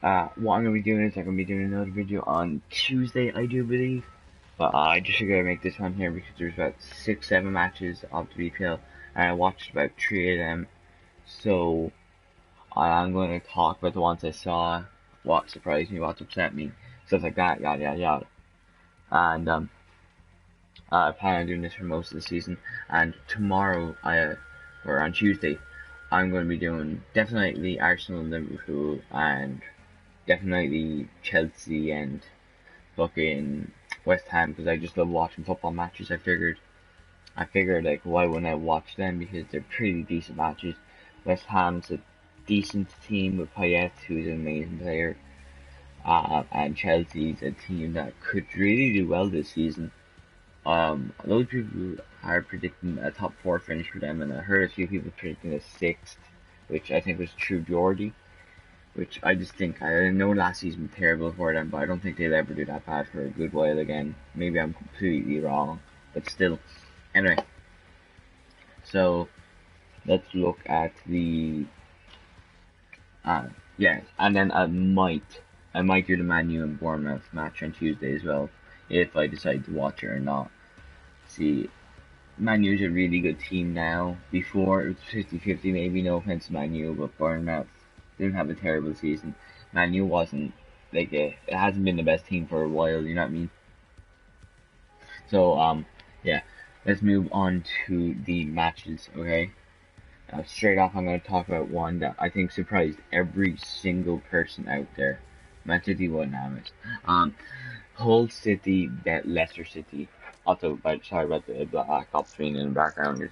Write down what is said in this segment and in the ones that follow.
what I'm gonna be doing is I'm gonna be doing another video on Tuesday, I do believe. But I just figured I'd make this one here because there's about 6, 7 matches of the BPL, and I watched about 3 of them. So I'm going to talk about the ones I saw, what surprised me, what upset me, stuff like that, yada yada yada. And I plan on doing this for most of the season. And tomorrow, or on Tuesday, I'm going to be doing definitely Arsenal and Liverpool, and definitely Chelsea and fucking West Ham, because I just love watching football matches. I figured like why wouldn't I watch them, because they're pretty decent matches. West Ham's a decent team with Payet, who's an amazing player, and Chelsea's a team that could really do well this season. A lot of people are predicting a top 4 finish for them, and I heard a few people predicting a 6th, which I think was True Geordie. Which I just think, I know last season was terrible for them, but I don't think they'll ever do that bad for a good while again. Maybe I'm completely wrong, but still. Anyway, so let's look at the, yeah, and then I might do the Man U and Bournemouth match on Tuesday as well, if I decide to watch it or not. See, Man U's a really good team now. Before, it was 50-50, maybe, no offense to Man U, but Bournemouth didn't have a terrible season. Man U wasn't, like, it hasn't been the best team for a while, you know what I mean? So, yeah, let's move on to the matches, okay? Straight off, I'm going to talk about one that I think surprised every single person out there. Man City won, damn it. Hull City bet Leicester City. Also, sorry about the black ops screen in the background.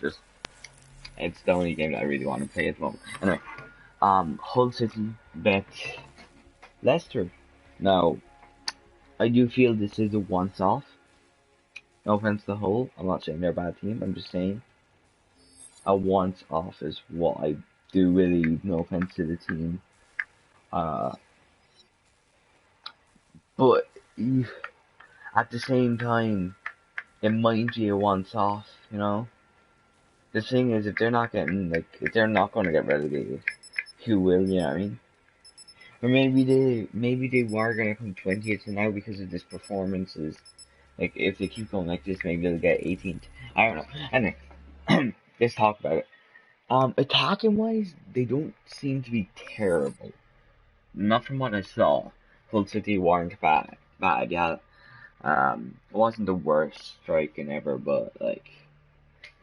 It's the only game that I really want to play at the moment. Anyway, Hull City bet Leicester. Now, I do feel this is a once-off. No offense to Hull. I'm not saying they're a bad team. I'm just saying a once-off is what I do believe. No offense to the team. But at the same time, it might be a once-off, you know? The thing is, if they're not getting, like, if they're not going to get relegated, who will, you know what I mean? Or maybe they were going to come 20th now because of this performances. Like, if they keep going like this, maybe they'll get 18th. I don't know. Anyway, let's talk about it. Attacking wise, they don't seem to be terrible. Not from what I saw. Hull City weren't bad, yeah. It wasn't the worst striking ever, but, like,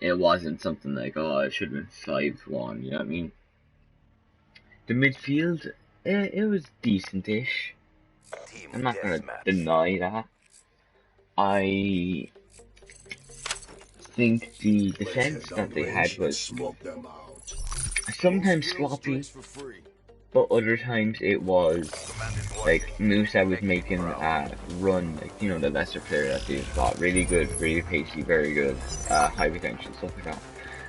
it wasn't something like, oh, it should have been 5-1, you know what I mean? The midfield, it was decent-ish. I'm not gonna deny that. I think the defense that they had was sometimes sloppy, but other times it was like Musa was making a run, like, you know, the Leicester player that they got really good, really pacey, very good, high potential, stuff like that.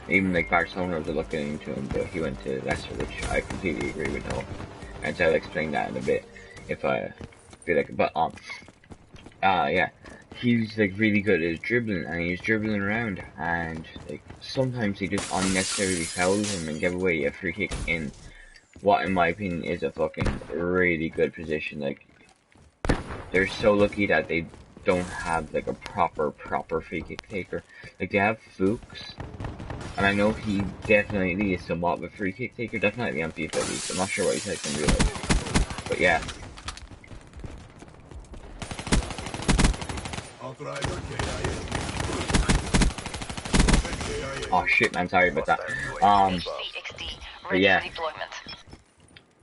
Even like Barcelona was looking into him, but he went to Leicester, which I completely agree with now. And so I'll explain that in a bit if I feel like it. But yeah, he's like really good at dribbling, and he's dribbling around, and like sometimes he just unnecessarily fouls him and give away a free kick in what, in my opinion, is a fucking really good position. Like, they're so lucky that they don't have like a proper free kick taker. Like, they have Fuchs, and I know he definitely is somewhat of a free kick taker, definitely on FIFA at least. I'm not sure what he's like in real life, but yeah. Oh shit, man, sorry about that. But yeah.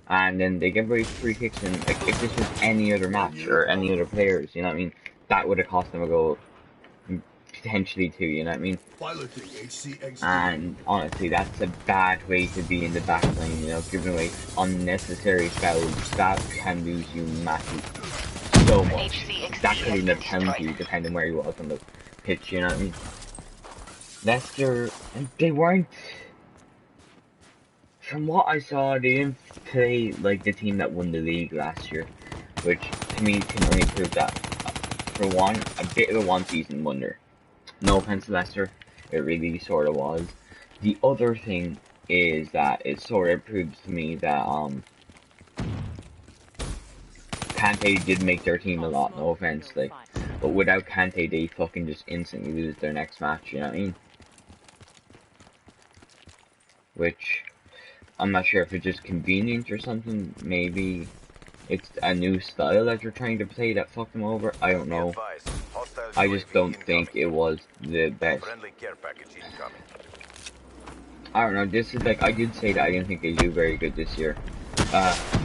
And then they give away free kicks, and like, if this was any other match or any other players, you know what I mean, that would have cost them a goal, potentially 2, you know what I mean? And honestly, that's a bad way to be in the back line, you know, giving away unnecessary fouls. That can lose you massive, so much. That could even have penalty depending where you was on the pitch, you know what I mean? Leicester, they weren't, from what I saw, they didn't play like the team that won the league last year, which to me can only prove that, for one, a bit of a one-season wonder. No offense to Leicester, it really sort of was. The other thing is that it sort of proves to me that Kante did make their team a lot, no offense, like, but without Kante, they fucking just instantly lose their next match, you know what I mean? Which, I'm not sure if it's just convenient or something, maybe it's a new style that you're trying to play that fucked them over, I don't know. I just don't think it was the best. I don't know, this is like, I did say that I didn't think they do very good this year.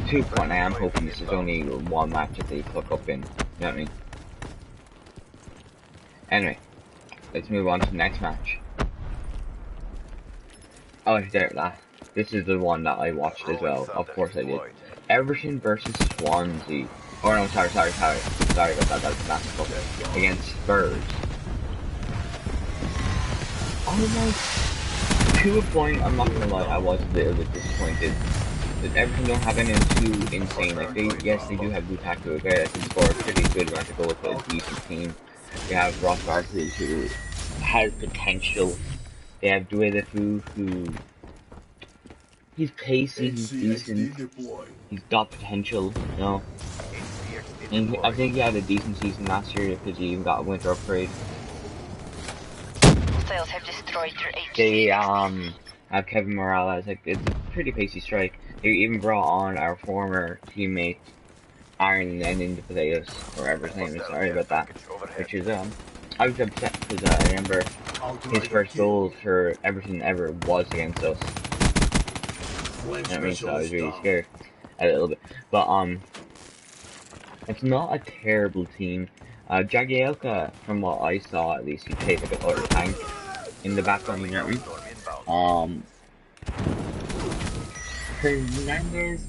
To a point, I am hoping this is only one match that they fuck up in, you know what I mean? Anyway, let's move on to the next match. Oh, there, this is the one that I watched as well, of course I did. Everton versus Swansea. Oh no, sorry about that, that's fuck. Against Spurs. To a point, I'm not gonna lie, I was a little bit disappointed that Everton don't have anything too insane. Like yes, they do have Lukaku, a guy that can score a pretty good amount of goals with a decent team. They have Ross Barkley, who has potential. They have Duelefu, who he's pacey, he's decent, he's got potential, you know. And I think he had a decent season last year because he even got a winter upgrade. Have destroyed your They have Kevin Morales, like it's a pretty pacey strike. They even brought on our former teammate Aaron Lennon to play us, or whatever his name is, sorry about that. Which is I was upset because I remember his first goal for Everton ever was against us. That means so I was really scared a little bit. But it's not a terrible team. Jagielka, from what I saw at least, he played like an utter tank in the background, you know what I mean? Hernandez,